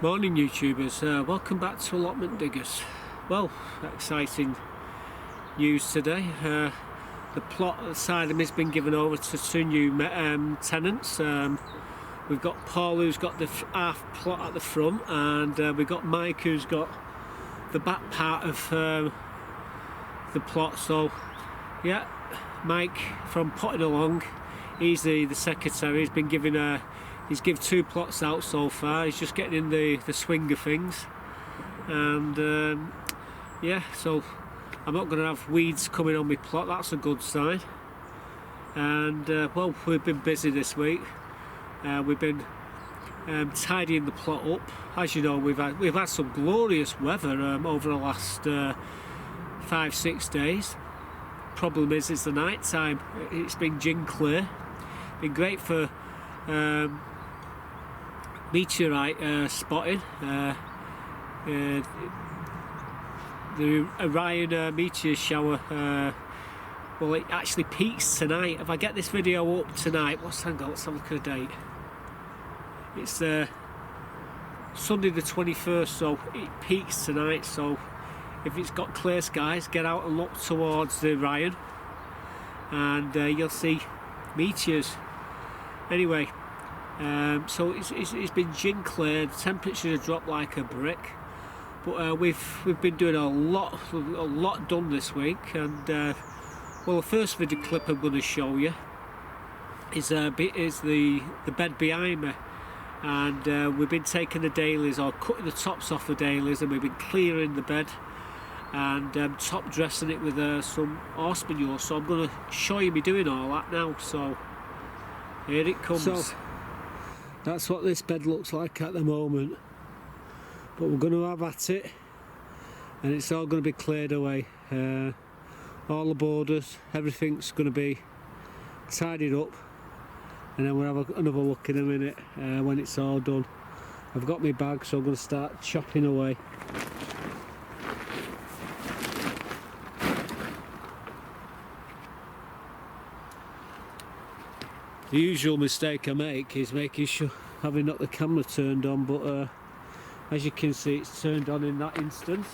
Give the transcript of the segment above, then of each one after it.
Morning YouTubers, welcome back to Allotment Diggers. Well, exciting news today. The plot at the side of me has been given over to two new tenants. We've got Paul, who's got the half plot at the front, and we've got Mike, who's got the back part of the plot. So yeah, Mike from Potting Along, he's the secretary. He's been given he's given 2 plots out so far. He's just getting in the swing of things, and yeah, so I'm not going to have weeds coming on my plot. That's a good sign. And well, we've been busy this week. We've been tidying the plot up. As you know, we've had some glorious weather over the last 5-6 days. Problem is, it's the night time. It's been gin clear. Been great for meteorite spotting. The Orion meteor shower, well, it actually peaks tonight. If I get this video up tonight, let's have a look at the date. It's Sunday the 21st, so it peaks tonight. So if it's got clear skies, get out and look towards the Orion, and you'll see meteors. Anyway, so it's been gin clear. The temperatures have dropped like a brick, but we've been doing a lot done this week. And well, the first video clip I'm going to show you is the bed behind me, and we've been taking the dailies, or cutting the tops off the dailies, and we've been clearing the bed and top dressing it with some horse manure. So I'm going to show you me doing all that now. So here it comes. So that's what this bed looks like at the moment, but we're going to have at it, and it's all going to be cleared away. All the borders, everything's going to be tidied up, and then we'll have another look in a minute when it's all done. I've got my bag, so I'm going to start chopping away. The usual mistake I make is making sure, having not the camera turned on, but as you can see, it's turned on in that instance.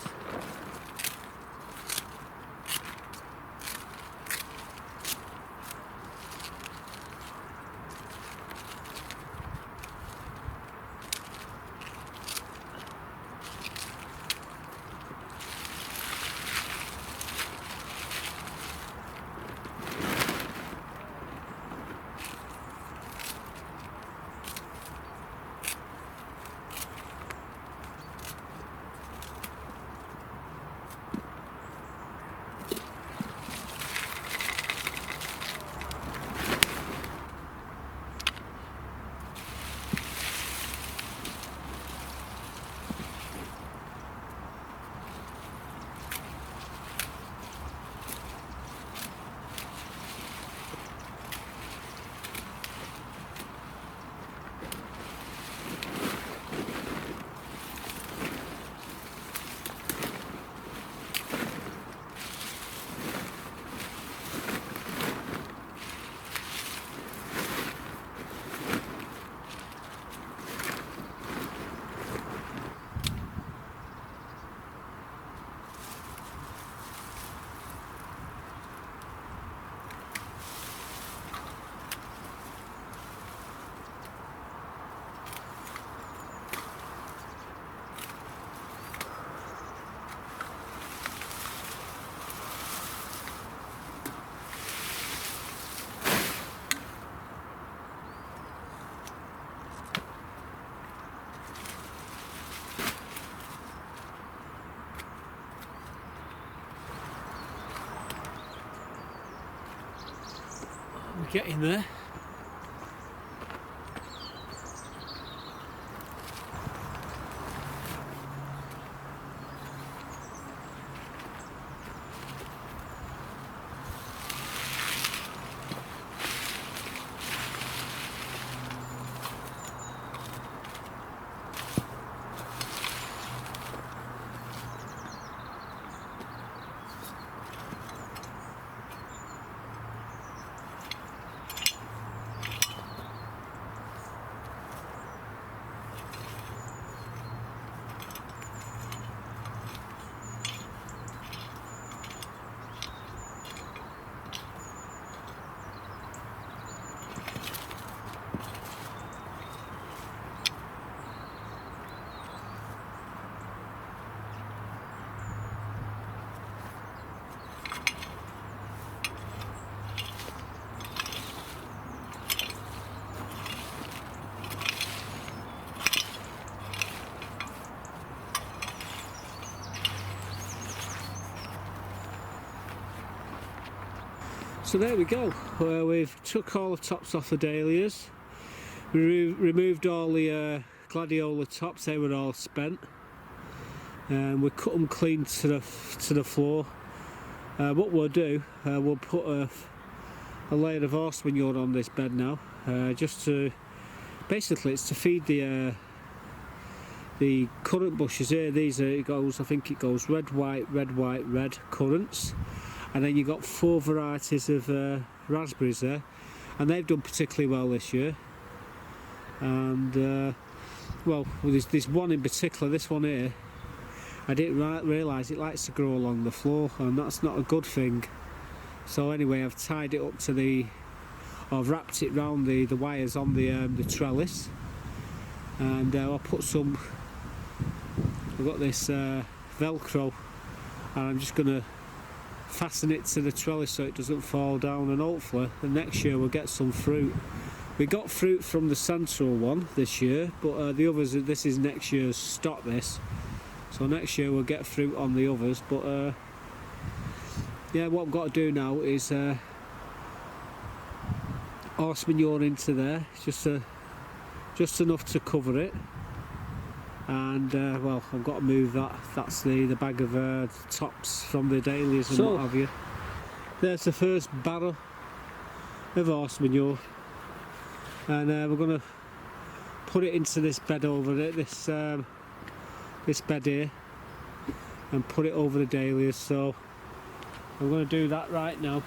We're getting there. So there we go, we've took all the tops off the dahlias, we removed all the gladiola tops, they were all spent, and we cut them clean to the floor. What we'll do, we'll put a layer of horse manure on this bed now, just to, basically it's to feed the currant bushes here. These are, it goes, I think it goes red, white, red currants. And then you've got 4 varieties of raspberries there, and they've done particularly well this year. And well, there's one in particular, this one here, I didn't realise it likes to grow along the floor, and that's not a good thing. So anyway, I've tied it up to I've wrapped it round the wires on the trellis, and I'll put some, I've got this Velcro, and I'm just going to fasten it to the trellis so it doesn't fall down, and hopefully the next year we'll get some fruit. We got fruit from the central one this year, but the others, this is next year's stock this, so next year we'll get fruit on the others. But yeah, what I've got to do now is horse manure into there, just enough to cover it. And well, I've got to move that. That's the bag of tops from the dahlias and what have you. There's the first barrel of horse manure, and we're going to put it into this bed over it, this bed here, and put it over the dahlias. So I'm going to do that right now.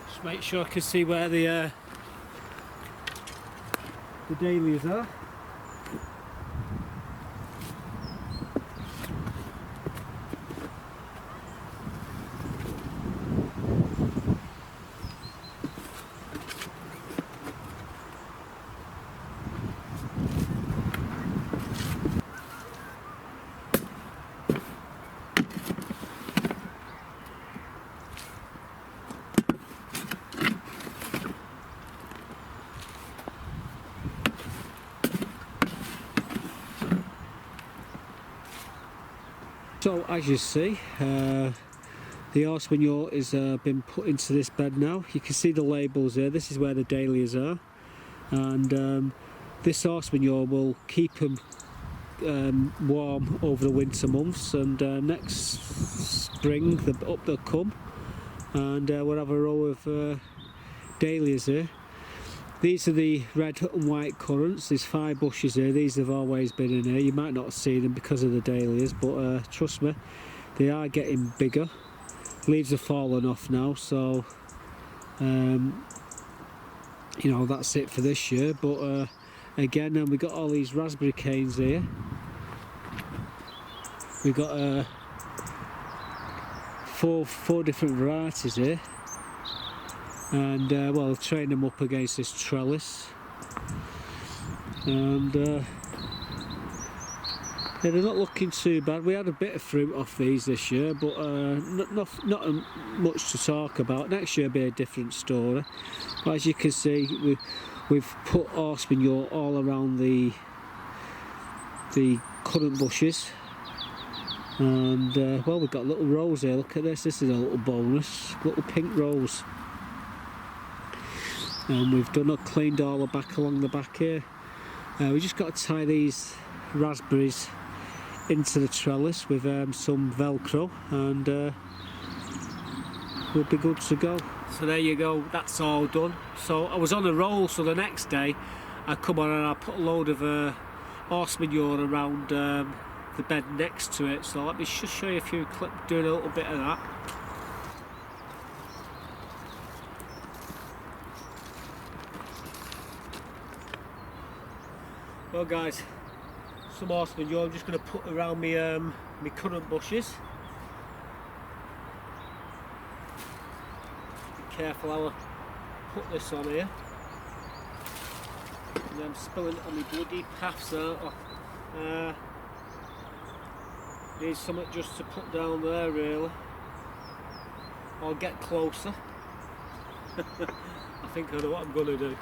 Just make sure I can see where the dahlias are. So as you see, the horse manure is been put into this bed now. You can see the labels there. This is where the dahlias are, and this horse manure will keep them warm over the winter months, and next spring up they'll come, and we'll have a row of dahlias here. These are the red and white currants. There's 5 bushes here. These have always been in here. You might not see them because of the dahlias, but trust me, they are getting bigger. Leaves are falling off now, so you know, that's it for this year. But again, then we got all these raspberry canes here. We got 4 different varieties here. And well, I'll train them up against this trellis, and yeah, they're not looking too bad. We had a bit of fruit off these this year, but not much to talk about. Next year will be a different story. But as you can see, we've put horse manure all around the currant bushes, and well, we've got little rows here. Look at this. This is a little bonus, little pink rose. And we've cleaned all the back along the back here. We just got to tie these raspberries into the trellis with some Velcro, and we'll be good to go. So there you go, that's all done. So I was on a roll, so the next day I come on and I put a load of horse manure around the bed next to it. So let me just show you a few clips doing a little bit of that. Well guys, some horse manure I'm just going to put around me my currant bushes. Be careful how I put this on here. And I'm spilling it on my bloody paths out. Need something just to put down there really. I'll get closer. I think I know what I'm going to do.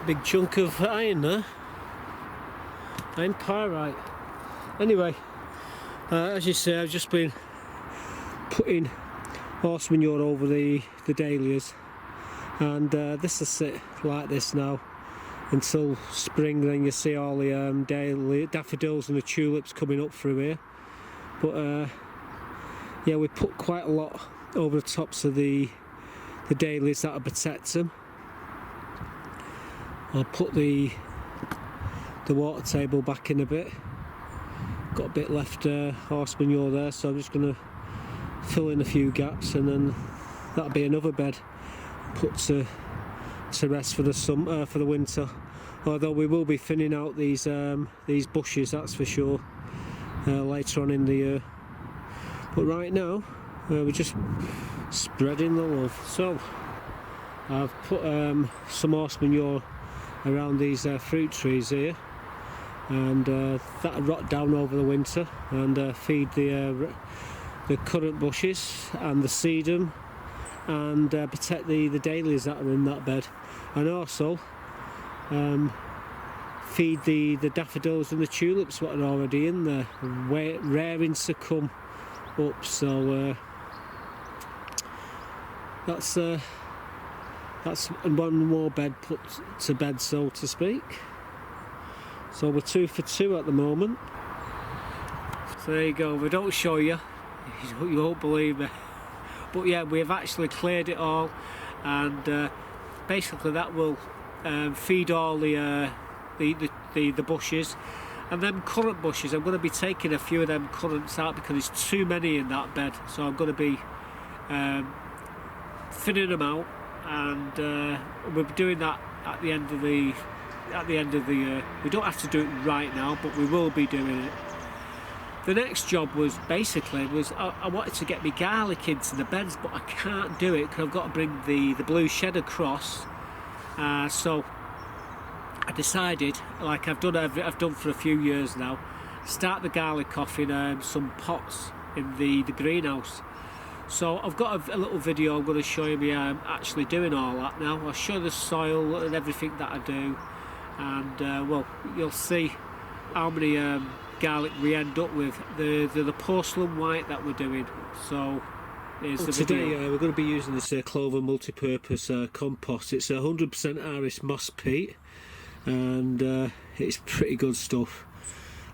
Big chunk of iron there. Iron pyrite. Anyway, as you say, I've just been putting horse manure over the dahlias, and this will sit like this now until spring. Then you see all the daffodils and the tulips coming up through here. But yeah, we put quite a lot over the tops of the dahlias that'll protect them. I'll put the water table back in a bit. got a bit left horse manure there, so I'm just going to fill in a few gaps, and then that'll be another bed put to rest for the winter. Although we will be thinning out these bushes, that's for sure, later on in the year. But right now we're just spreading the love. So I've put some horse manure around these fruit trees here, and that'll rot down over the winter and feed the currant bushes and the sedum, and protect the dahlias that are in that bed, and also feed the daffodils and the tulips that are already in there, raring to come up. So that's one more bed put to bed, so to speak. So we're 2 for 2 at the moment. So there you go. We don't show you, you won't believe me, but yeah, we have actually cleared it all, and basically that will feed all the bushes. And them currant bushes, I'm going to be taking a few of them currants out because there's too many in that bed, so I'm going to be thinning them out, and we'll be doing that at the end of the year. We don't have to do it right now, but we will be doing it. The next job was I wanted to get my garlic into the beds, but I can't do it because I've got to bring the blue shed across. So I decided, like I've done for a few years now, start the garlic off in some pots in the greenhouse. So I've got a little video I'm going to show you me actually doing all that now. I'll show the soil and everything that I do, and well, you'll see how many garlic we end up with. The porcelain white that we're doing. So here's the video. Today we're going to be using this clover multi-purpose compost. It's 100% Irish moss peat, and it's pretty good stuff.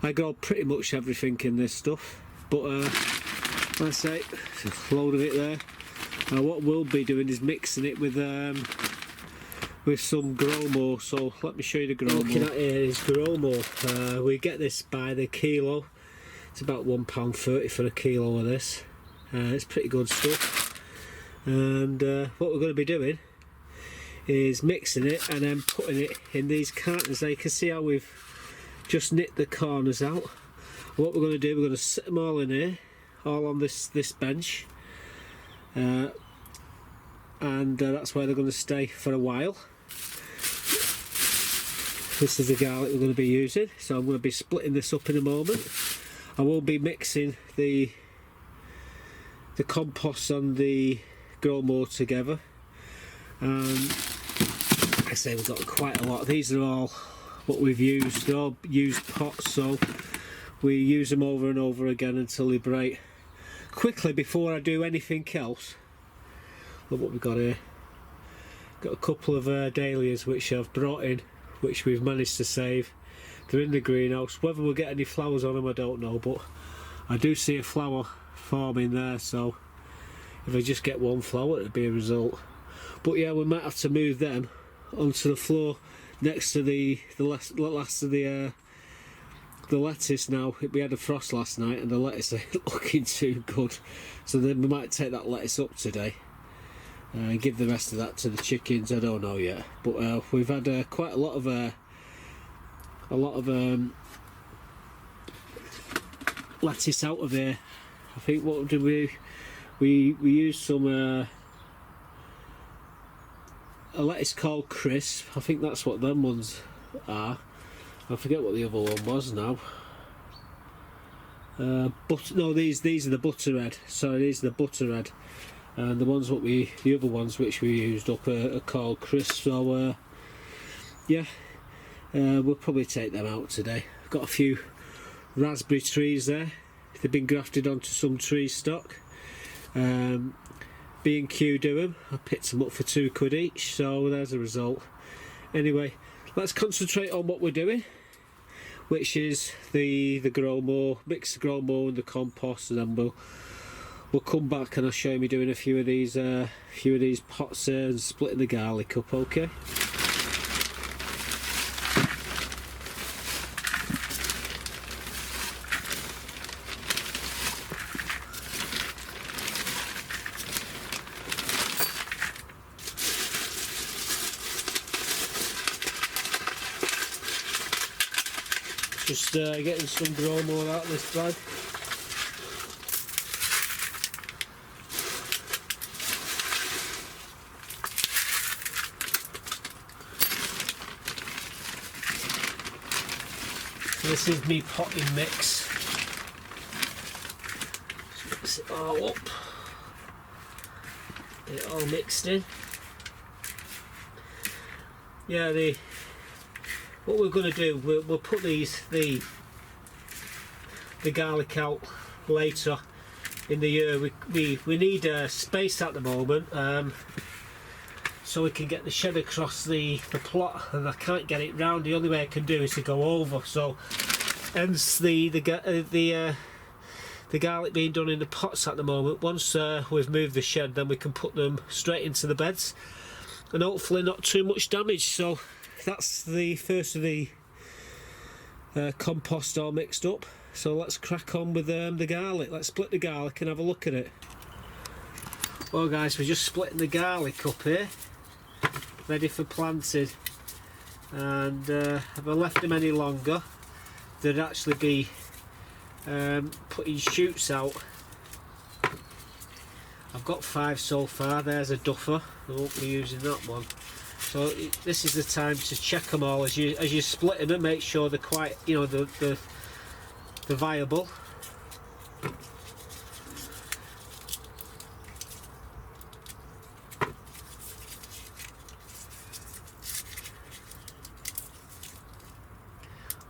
I got pretty much everything in this stuff, but like I say, there's a load of it there. What we'll be doing is mixing it with some Gromo. So let me show you the Gromo. Looking at here is Gromo. We get this by the kilo. It's about £1.30 for a kilo of this. It's pretty good stuff. And what we're going to be doing is mixing it and then putting it in these cartons. Now you can see how we've just nipped the corners out. What we're going to do, we're going to set them all in here, all on this bench, and that's where they're going to stay for a while. This is the garlic we're going to be using, so I'm going to be splitting this up in a moment. I will be mixing the compost and the Gromo together. Like I say, we've got quite a lot. These are all what we've used. They're all used pots, so we use them over and over again until they break. Quickly, before I do anything else, look what we've got here. Got a couple of dahlias which I've brought in, which we've managed to save. They're in the greenhouse. Whether we'll get any flowers on them I don't know, but I do see a flower forming there, so if I just get one flower it'll be a result. But yeah, we might have to move them onto the floor next to the last of the lettuce. Now we had a frost last night and the lettuce ain't looking too good, so then we might take that lettuce up today and give the rest of that to the chickens. I don't know yet, but we've had quite a lot of lettuce out of here. I think what did we used some a lettuce called Crisp. I think that's what them ones are. I forget what the other one was now. But no, these are the butter red. Sorry, these are the butter red, and the other ones which we used up are called Crisp. So yeah, we'll probably take them out today. I've got a few raspberry trees there. They've been grafted onto some tree stock. B&Q do them. I picked them up for £2 each, so there's a result. Anyway, let's concentrate on what we're doing, which is the Gromo. Mix the Gromo and the compost, and then we'll come back and I'll show you me doing a few of these pots and splitting the garlic up. Okay. Just getting some grow more out of this bag. This is me potting mix. Just mix it all up. Get it all mixed in. Yeah, what we're going to do, we'll put the garlic out later in the year. We need space at the moment, so we can get the shed across the plot, and I can't get it round. The only way I can do is to go over. So, hence the garlic being done in the pots at the moment. Once we've moved the shed, then we can put them straight into the beds, and hopefully not too much damage. So that's the first of the compost all mixed up. So let's crack on with the garlic. Let's split the garlic and have a look at it. Well guys, we're just splitting the garlic up here, ready for planting. And if I left them any longer, they'd actually be putting shoots out. I've got 5 so far. There's a duffer. I won't be using that one. So this is the time to check them all as you're splitting them. Make sure they're quite, you know, they're viable.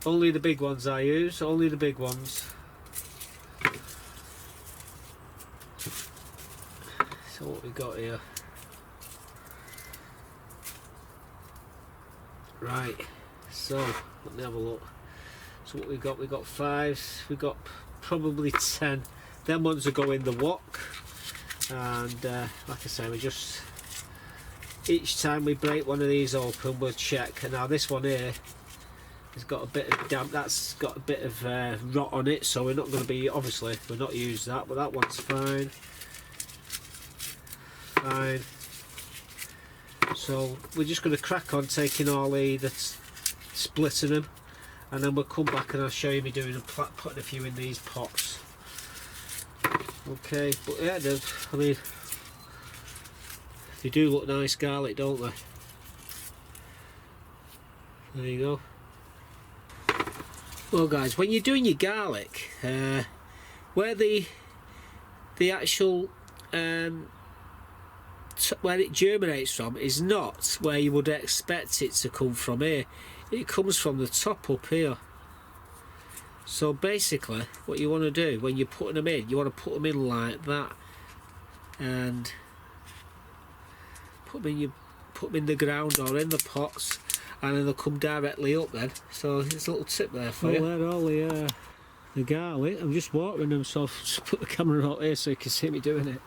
Only the big ones I use. Only the big ones. So what we got here? Right, so let me have a look. So what we got 5, we got probably 10. Them ones will go in the wok, and like I say, we just, each time we break one of these open, we'll check. And now this one here has got a bit of damp, that's got a bit of rot on it, so we're not going to be, obviously we're not use that, but that one's fine. Fine. So we're just going to crack on taking all splitting them, and then we'll come back and I'll show you me doing putting a few in these pots. Okay, but yeah, I mean, they do look nice garlic, don't they? There you go. Well guys, when you're doing your garlic, where the actual where it germinates from is not where you would expect it to come from here. It comes from the top up here. So basically what you want to do when you're putting them in, you want to put them in like that, and put them in the ground or in the pots, and then they'll come directly up then. So there's a little tip there for you. Well, there all the garlic. I'm just watering them, so I'll just put the camera out here so you can see me doing it.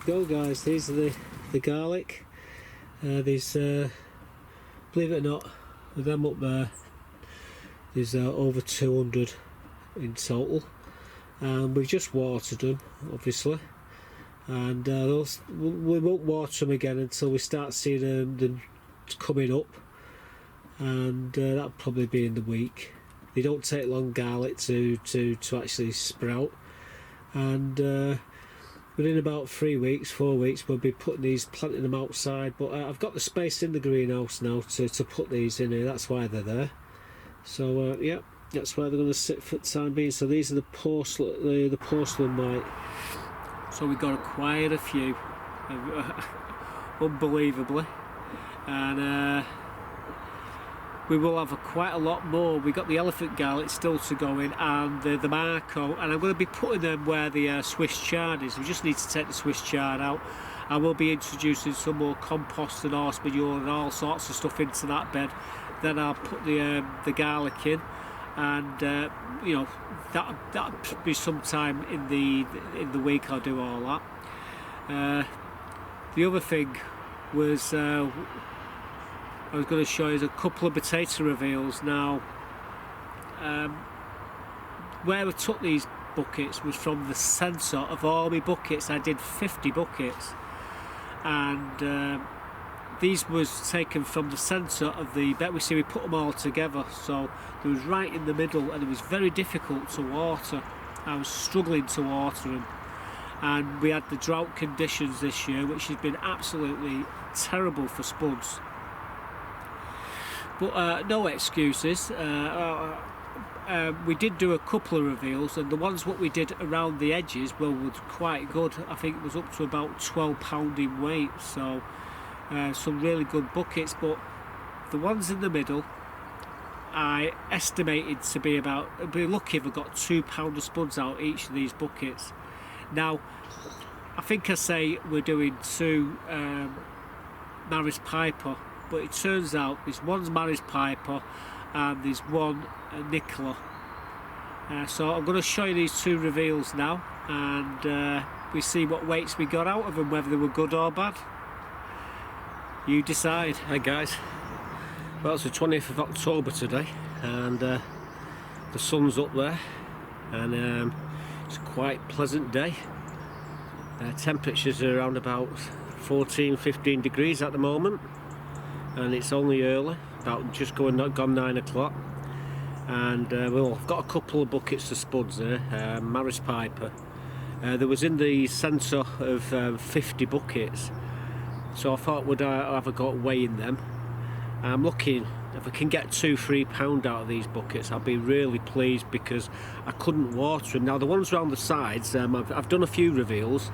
Go guys, these are the garlic. These believe it or not, with them up there, there's over 200 in total, and we've just watered them obviously, and we won't water them again until we start seeing them coming up, and that'll probably be in the week. They don't take long, garlic to actually sprout, and within about 3 weeks, 4 weeks, we'll be planting them outside. But I've got the space in the greenhouse now to put these in here. That's why they're there. So yeah, that's where they're going to sit for the time being. So these are the porcelain white. So we got quite a few, unbelievably, and we will have quite a lot more. We got the elephant garlic still to go in, and the Marco, and I'm going to be putting them where the Swiss chard is. We just need to take the Swiss chard out. I will be introducing some more compost and horse manure and all sorts of stuff into that bed. Then I'll put the garlic in, and you know, that'll be sometime in the week I'll do all that. The other thing was I was going to show you a couple of potato reveals. Now, where I took these buckets was from the centre of all my buckets. I did 50 buckets, and these was taken from the centre of the bed. We put them all together, so it was right in the middle, and it was very difficult to water. I was struggling to water them, and we had the drought conditions this year, which has been absolutely terrible for spuds. But no excuses. We did do a couple of reveals, and the ones what we did around the edges were quite good. I think it was up to about 12 pound in weight, so some really good buckets. But the ones in the middle, I estimated to be about, I'd be lucky if I got 2 pound of spuds out each of these buckets. Now, I think I say we're doing 2 Maris Piper, but it turns out there's one's Maris Piper and there's one Nicola. So I'm going to show you these 2 reveals now, and we see what weights we got out of them, whether they were good or bad. You decide. Hi guys. Well, it's the 20th of October today, and the sun's up there, and it's a quite pleasant day. Temperatures are around about 14-15 degrees at the moment, and it's only early, about just gone 9 o'clock. And well, I've got a couple of buckets of spuds there, Maris Piper. There was in the centre of 50 buckets, so I thought, would I have a got weighing them? I'm looking if I can get 2-3 pound out of these buckets. I'll be really pleased, because I couldn't water them. Now the ones around the sides, I've done a few reveals,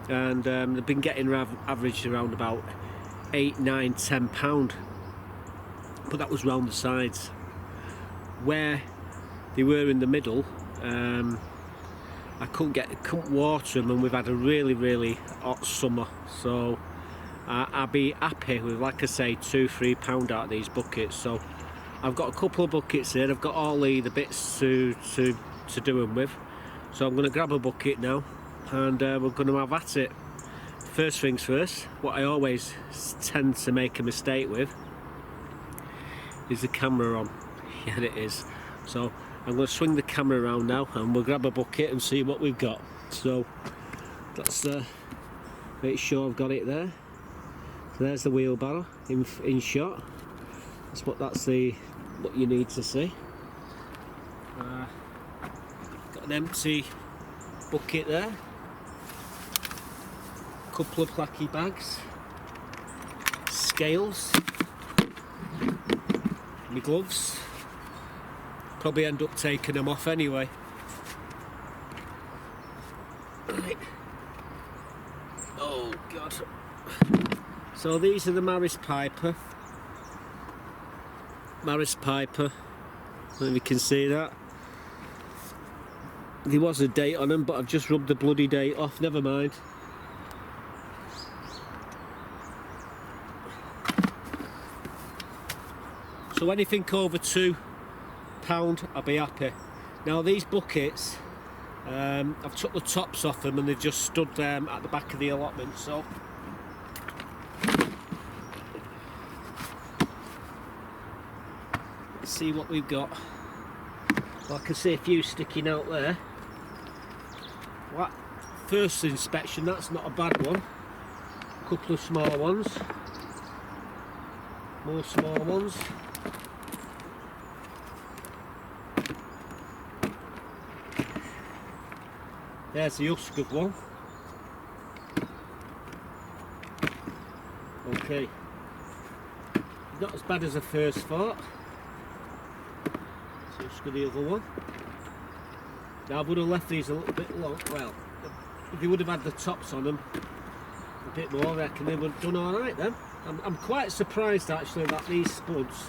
and they've been getting averaged around about 8, 9, 10 pound, but that was round the sides. Where they were in the middle, I couldn't water them, and we've had a really hot summer, so I'll be happy with, like I say, 2-3 pound out of these buckets. So I've got a couple of buckets here. I've got all the bits to do them with, so I'm going to grab a bucket now, and we're going to have at it. First things first, what I always tend to make a mistake with is the camera on. Yeah, it is. So I'm going to swing the camera around now, and we'll grab a bucket and see what we've got. So let's make sure I've got it there. So there's the wheelbarrow in shot. That's what you need to see. Got an empty bucket there. Couple of placky bags. Scales. My gloves. Probably end up taking them off anyway. Right. Oh God. So these are the Maris Piper. Maris Piper. I don't know if you can see that. There was a date on them, but I've just rubbed the bloody date off. Never mind. So anything over £2, I'll be happy. Now these buckets, I've took the tops off them, and they've just stood at the back of the allotment. So let's see what we've got. Well, I can see a few sticking out there. Well, first inspection, that's not a bad one. A couple of small ones. More small ones. There's the husk of one. Okay. Not as bad as I first thought. So husk of the other one. Now I would have left these a little bit long. Well, if you would have had the tops on them a bit more, I reckon they would have done alright then. I'm quite surprised actually that these spuds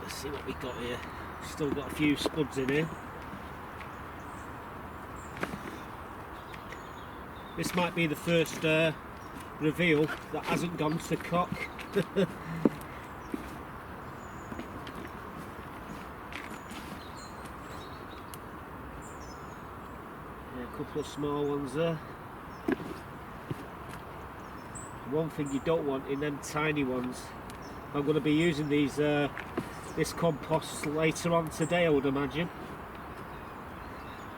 let's see what we got here. Still got a few spuds in here. This might be the first reveal that hasn't gone to cock. couple of small ones there. One thing you don't want in them tiny ones, I'm going to be using these this compost later on today, I would imagine.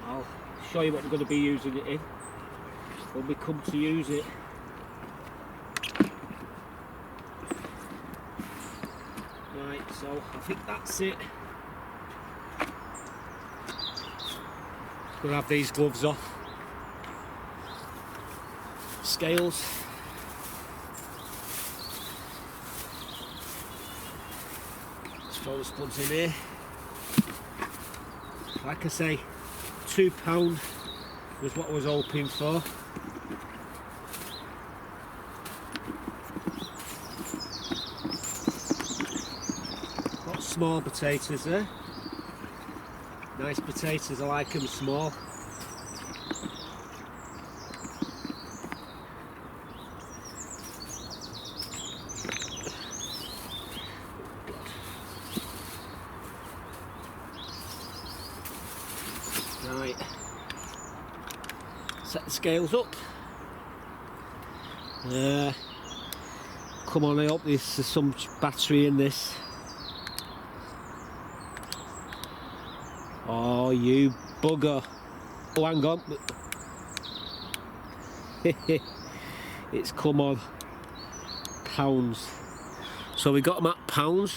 I'll show you what we're going to be using it in when we come to use it. Right, so I think that's it. Gonna have these gloves off. Scales. Let's throw the spuds in here. Like I say, £2 was what I was hoping for. Got small potatoes there. Nice potatoes, I like them small. Right, set the scales up. Come on, I hope there's some battery in this. Oh, you bugger. Oh, hang on. It's come on. Pounds. So we got them at pounds.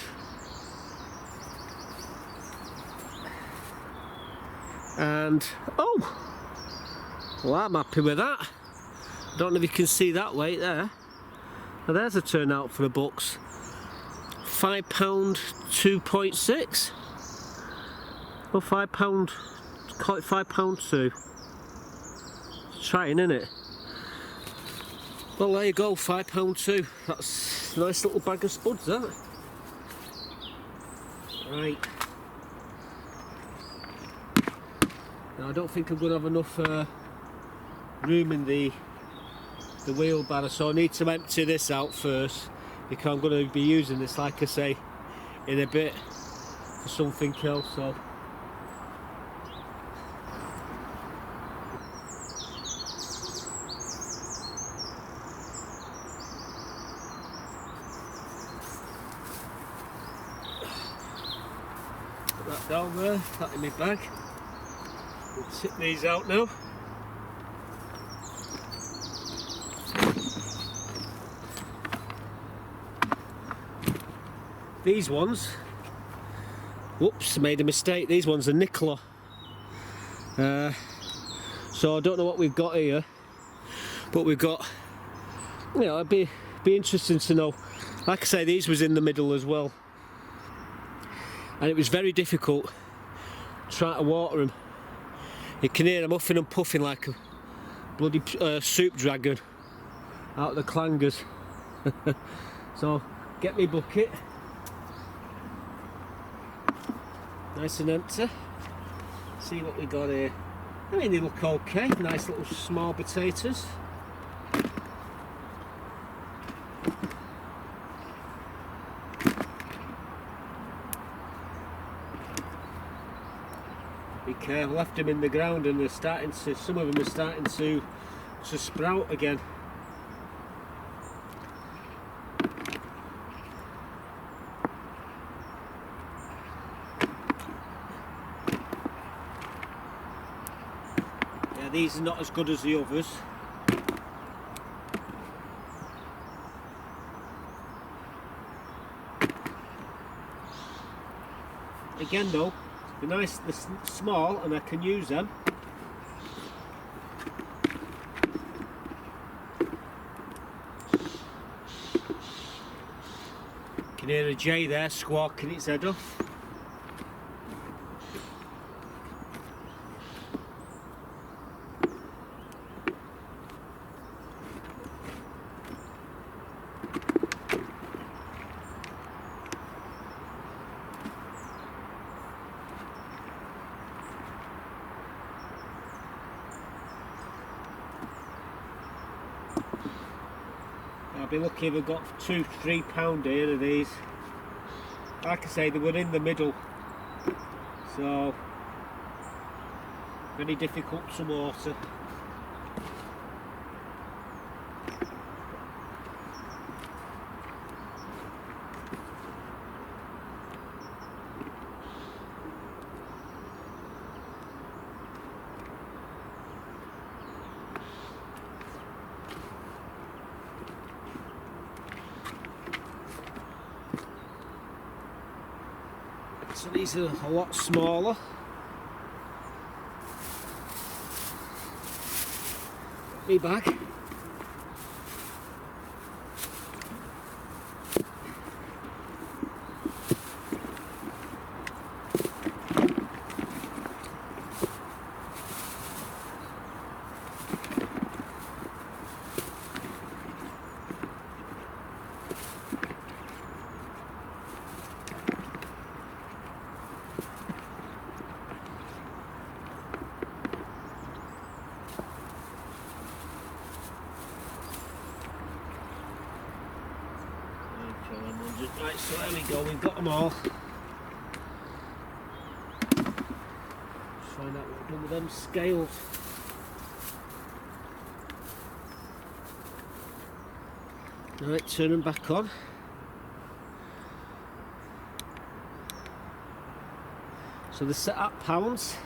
And, oh! Well, I'm happy with that. I don't know if you can see that weight there. Now there's a turnout for the bucks. £5 2.6. Well, £5, call it £5.2. It's trying, isn't it? Well, there you go, £5.2. That's a nice little bag of spuds, that. Right. Now, I don't think I'm going to have enough room in the wheelbarrow, so I need to empty this out first, because I'm going to be using this, like I say, in a bit for something else. So. Put that down there, that in my bag. We'll tip these out now. These ones, whoops, made a mistake. These ones are Nicola. So I don't know what we've got here, but we've got, you know, it'd be interesting to know. Like I say, these was in the middle as well, and it was very difficult trying to water them. You can hear them huffing and puffing like a bloody soup dragon out of the clangers. So get me bucket. Nice and empty. See what we got here. I mean, they look okay. Nice little small potatoes. Be careful, left them in the ground and they're starting to, some of them are starting to sprout again. Yeah, these are not as good as the others. Again though, they're nice, they're small and I can use them. You can hear a jay there squawking its head off. I'll be lucky if I've got £2–3 here of these. Like I say, they were in the middle, so very difficult to water. So these are a lot smaller. Me bag. Right, so there we go, we've got them all. Let's find out what we've done with them scales. Right, turn them back on. So they're set at pounds.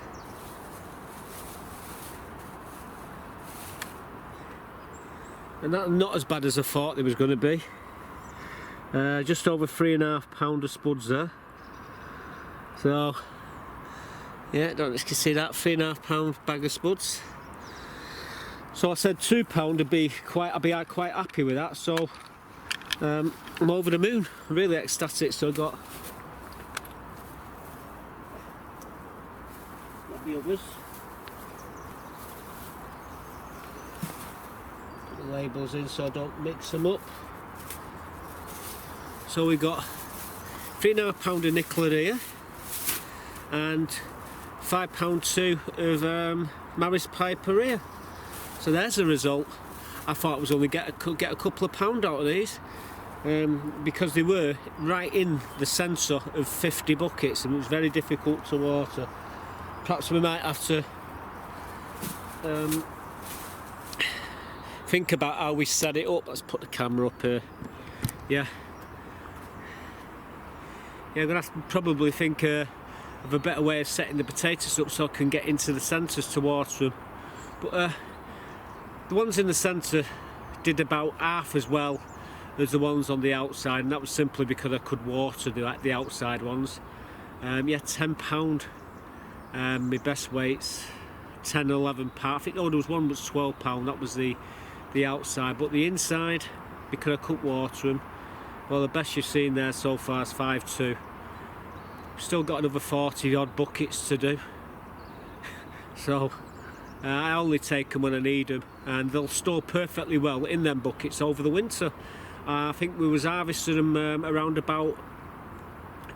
And that's not as bad as I thought they was going to be. Just over £3.5 of spuds there. So, yeah, don't you can see that £3.5 bag of spuds. So I said £2 would be I'd be quite happy with that. So I'm over the moon, really ecstatic. So I got the others. Put the labels in so I don't mix them up. So we got £3.5 of Nicola here and £5.2 of Maris Piper here. So there's the result. I thought I was only get a couple of pound out of these because they were right in the centre of 50 buckets and it was very difficult to water. Perhaps we might have to think about how we set it up. Let's put the camera up here. Yeah. Yeah, I'm going to have to probably think of a better way of setting the potatoes up so I can get into the centres to water them. But the ones in the centre did about half as well as the ones on the outside, and that was simply because I could water the outside ones. Yeah, £10. My best weights, £10, £11. I think there was one was £12. That was the outside, but the inside, because I couldn't water them. Well, the best you've seen there so far is 5.2. Still got another 40 odd buckets to do. So I only take them when I need them, and they'll store perfectly well in them buckets over the winter. I think we was harvesting them around about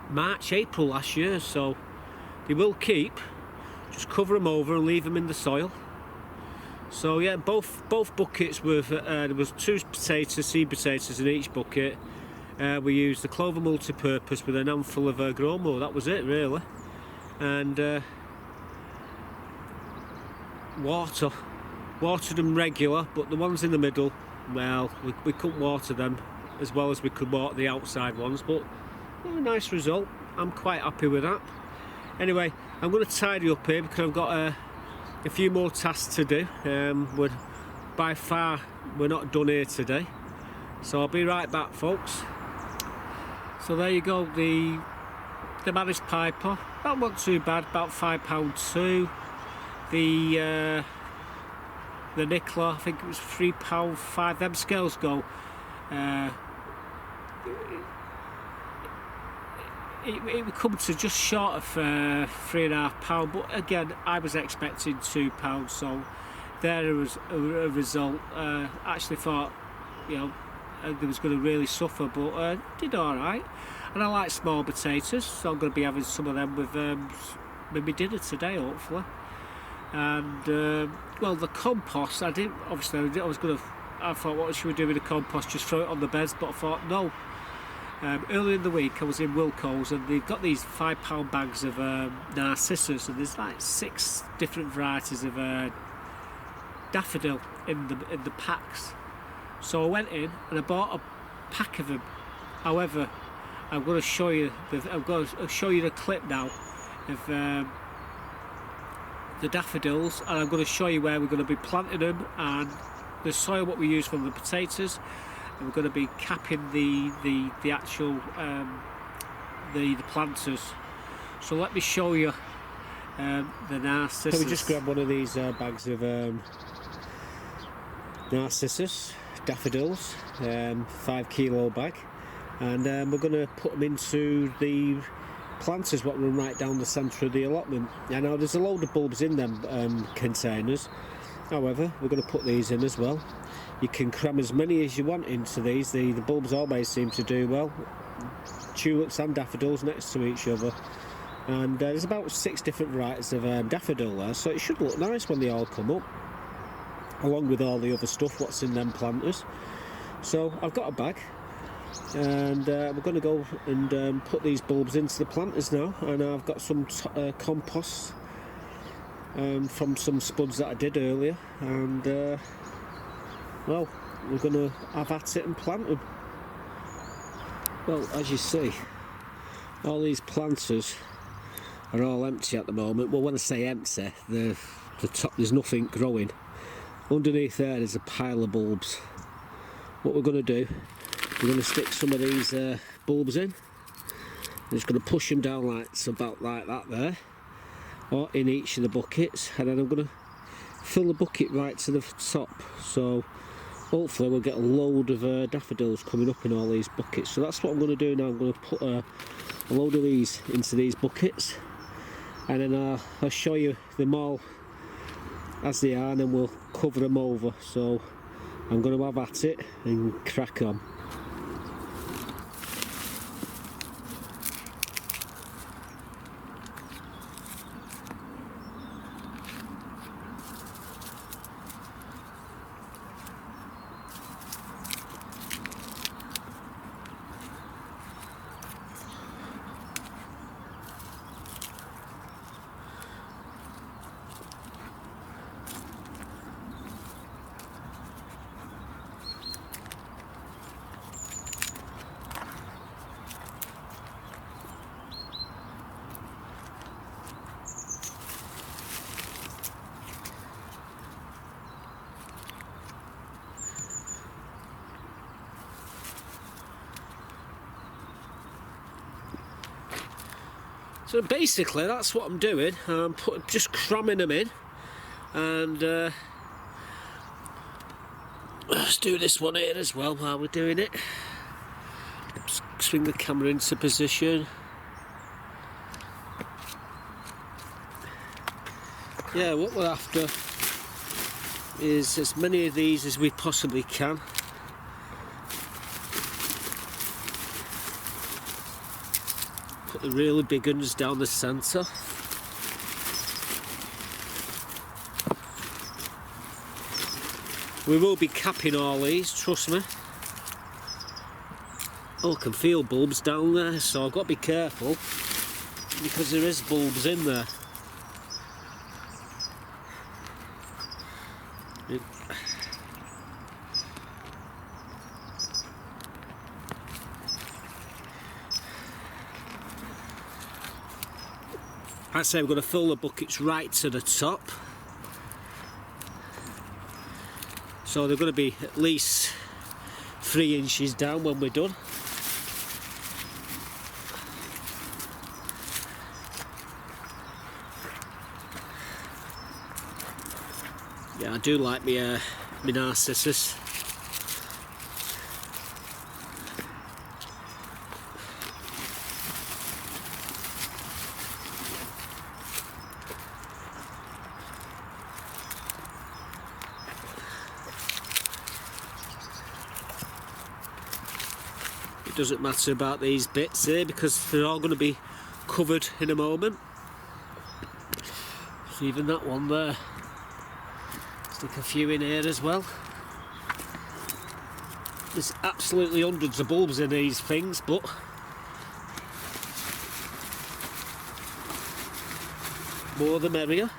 March, April last year, so they will keep. Just cover them over and leave them in the soil. So yeah, both buckets were there was 2 potatoes, seed potatoes in each bucket. We used the clover multi-purpose with an handful of Gromo. That was it really, and watered them regular, but the ones in the middle, well, we couldn't water them as well as we could water the outside ones, but well, a nice result. I'm quite happy with that. Anyway, I'm going to tidy up here because I've got a few more tasks to do. By far we're not done here today, so I'll be right back, folks. So there you go, the Maris Piper, that wasn't too bad, about £5.2. The Nicola, I think it was £3.5. Them scales go. It would come to just short of £3.5, but again, I was expecting £2, so there was a result. Actually thought, you know, they was going to really suffer, but did all right. And I like small potatoes, so I'm going to be having some of them with maybe dinner today, hopefully. And well, the compost, I thought, what should we do with the compost? Just throw it on the beds, but I thought no. Earlier in the week I was in Wilco's and they've got these £5 bags of narcissus, and there's like 6 different varieties of daffodil in the packs. So I went in and I bought a pack of them. However, I'm going to show you the clip now of the daffodils, and I'm going to show you where we're going to be planting them, and the soil what we use from the potatoes, and we're going to be capping the actual the planters. So let me show you the narcissus. So we just grab one of these bags of narcissus daffodils, 5 kilo bag, and we're going to put them into the planters what run right down the centre of the allotment. Now there's a load of bulbs in them containers, however we're going to put these in as well. You can cram as many as you want into these. The bulbs always seem to do well. Tulips and daffodils next to each other, and there's about 6 different varieties of daffodil there, so it should look nice when they all come up, along with all the other stuff what's in them planters. So I've got a bag, and we're going to go and put these bulbs into the planters now, and I've got some compost from some spuds that I did earlier, and well, we're going to have at it and plant them. Well, as you see, all these planters are all empty at the moment. Well, when I say empty, the top, there's nothing growing. Underneath there is a pile of bulbs. What we're going to do, we're going to stick some of these bulbs in. I'm just going to push them down about like that there, or in each of the buckets, and then I'm going to fill the bucket right to the top. So hopefully we'll get a load of daffodils coming up in all these buckets. So that's what I'm going to do now. I'm going to put a load of these into these buckets, and then I'll show you them all as they are, and then we'll cover them over. So I'm going to have at it and crack on. So basically that's what I'm doing. I'm just cramming them in, and let's do this one here as well while we're doing it. Just swing the camera into position. Yeah, what we're after is as many of these as we possibly can. Put the really big ones down the centre. We will be capping all these, trust me. Oh, I can feel bulbs down there, so I've got to be careful because there is bulbs in there. I say we're going to fill the buckets right to the top, so they're going to be at least 3 inches down when we're done. Yeah, I do like my narcissus. It doesn't matter about these bits here because they're all going to be covered in a moment. So even that one there. Stick a few in here as well. There's absolutely hundreds of bulbs in these things, but more the merrier.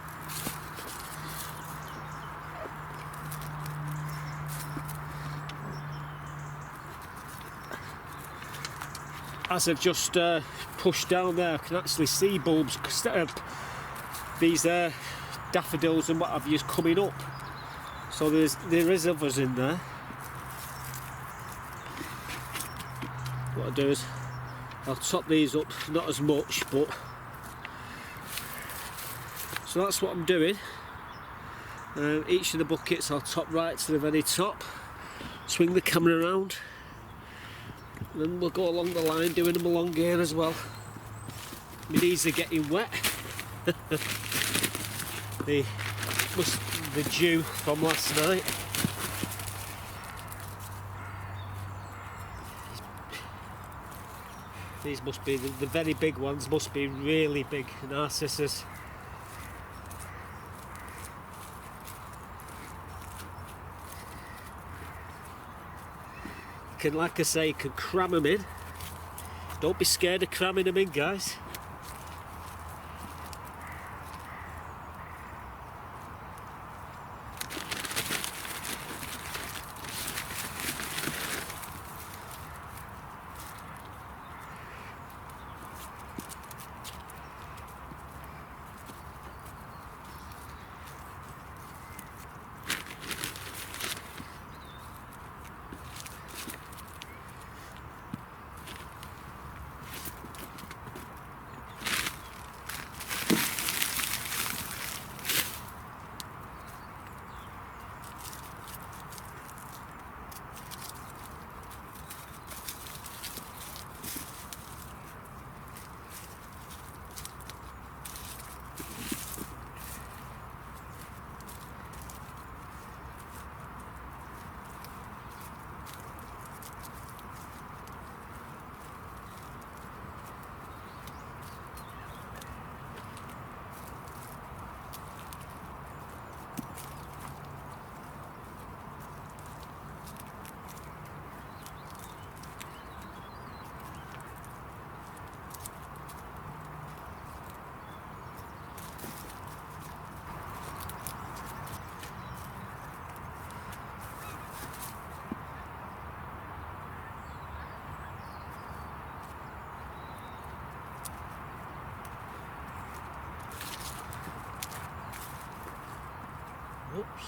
As I've just pushed down there, I can actually see bulbs, these daffodils and what have you coming up. So there is others in there. What I'll do is I'll top these up, not as much, but so that's what I'm doing. Each of the buckets I'll top right to the very top, swing the camera around, and then we'll go along the line doing them along here as well. My knees are getting wet. the dew from last night. These must be the very big ones, must be really big narcissus. You can, like I say, you can cram them in. Don't be scared of cramming them in, guys. Oops.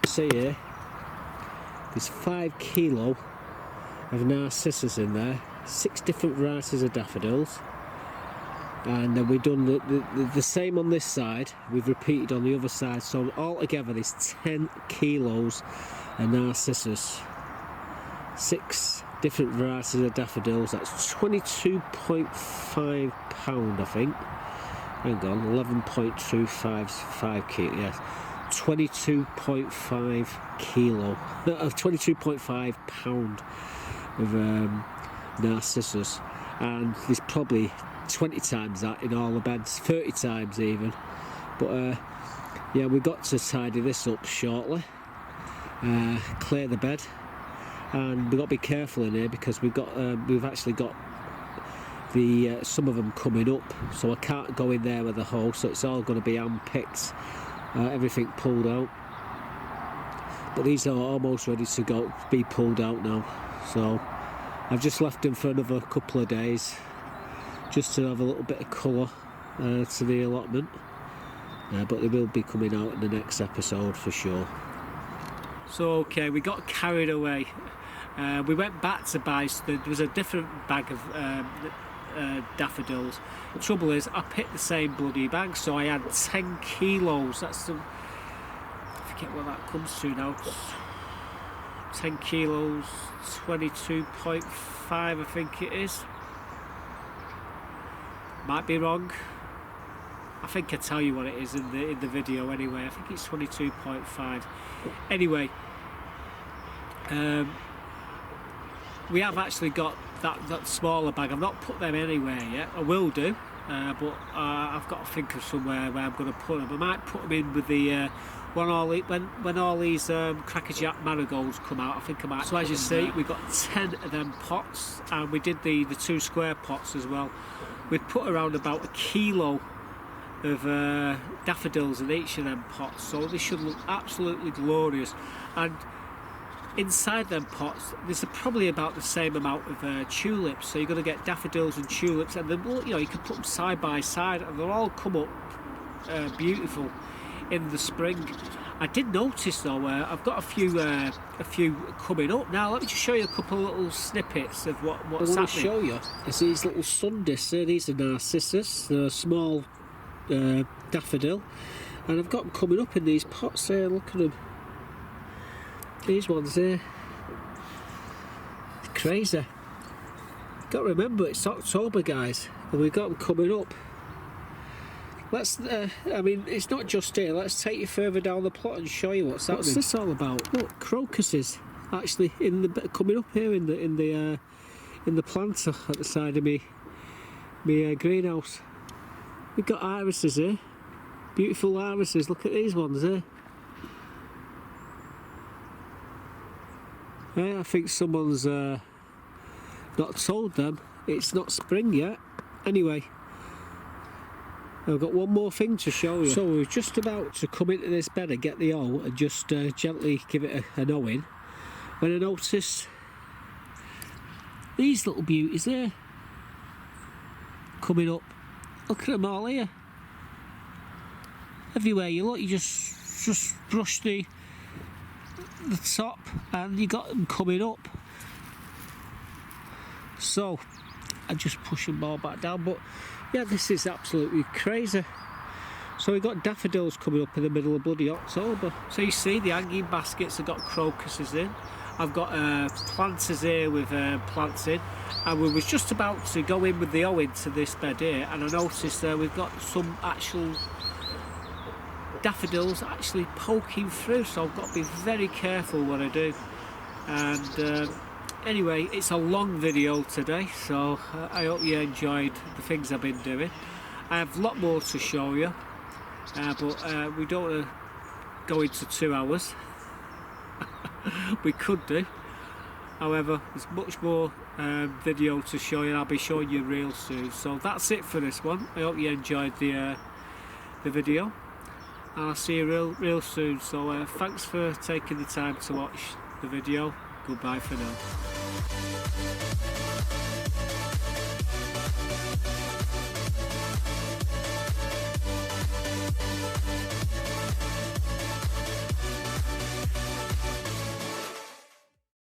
See here, there's 5 kilo of narcissus in there, 6 different varieties of daffodils, and then we've done the same on this side, we've repeated on the other side, so altogether there's 10 kilos of narcissus, 6 different varieties of daffodils. That's 22.5 pound, I think. Hang on, 11.255 kilo, yes. 22.5 kilo, 22.5 pound of narcissus, and there's probably 20 times that in all the beds, 30 times even. But yeah, we've got to tidy this up shortly, clear the bed, and we've got to be careful in here because we've actually got the some of them coming up, so I can't go in there with a hoe, so it's all going to be hand-picked. Everything pulled out, but these are almost ready to go, be pulled out now. So I've just left them for another couple of days just to have a little bit of colour to the allotment, but they will be coming out in the next episode for sure. So okay, we got carried away. We went back to buy, there was a different bag of daffodils. The trouble is I picked the same bloody bag, so I had 10 kilos. That's the, I forget what that comes to now. 10 kilos, 22.5 I think it is. Might be wrong. I think I tell you what it is in the video anyway. I think it's 22.5. Anyway, we have actually got that smaller bag. I've not put them anywhere yet. I will do, but I've got to think of somewhere where I'm going to put them. I might put them in with the when all these Cracker Jack marigolds come out. I think I might. So as you see, we've got 10 of them pots, and we did the 2 square pots as well. We've put around about 1 kilo of daffodils in each of them pots, so they should look absolutely glorious. And inside them pots there's probably about the same amount of tulips, so you're going to get daffodils and tulips, and then you can put them side by side and they'll all come up beautiful in the spring. I did notice though, I've got a few coming up now. Let me just show you a couple of little snippets of what's happening. I want to show you is these little sun discs. These are narcissus, they're a small daffodil, and I've got them coming up in these pots there. Look at them, these ones there. It's crazy. Got to remember it's October, guys, and we've got them coming up. Let's I mean, it's not just here. Let's take you further down the plot and show you what's happening. What's this all about? Look, crocuses actually coming up here in the planter at the side of me greenhouse. We've got irises here, beautiful irises. Look at these ones here. Yeah, I think someone's not told them it's not spring yet. Anyway, I've got one more thing to show you. So we're just about to come into this bed and get the hoe and just gently give it an hoeing, when I noticed these little beauties there coming up. Look at them all here. Everywhere you look, you just brush the top and you got them coming up. So I just push them all back down, but yeah, this is absolutely crazy. So we've got daffodils coming up in the middle of bloody October. So you see the hanging baskets have got crocuses in. I've got planters here with plants in, and we was just about to go in with the hoe into this bed here, and I noticed we've got some actual daffodils actually poking through, so I've got to be very careful what I do. And anyway, it's a long video today, so I hope you enjoyed the things I've been doing. I have a lot more to show you, but we don't want to go into 2 hours. We could do, however there's much more video to show you, and I'll be showing you real soon. So that's it for this one. I hope you enjoyed the video, and I'll see you real soon. So thanks for taking the time to watch the video. Goodbye for now.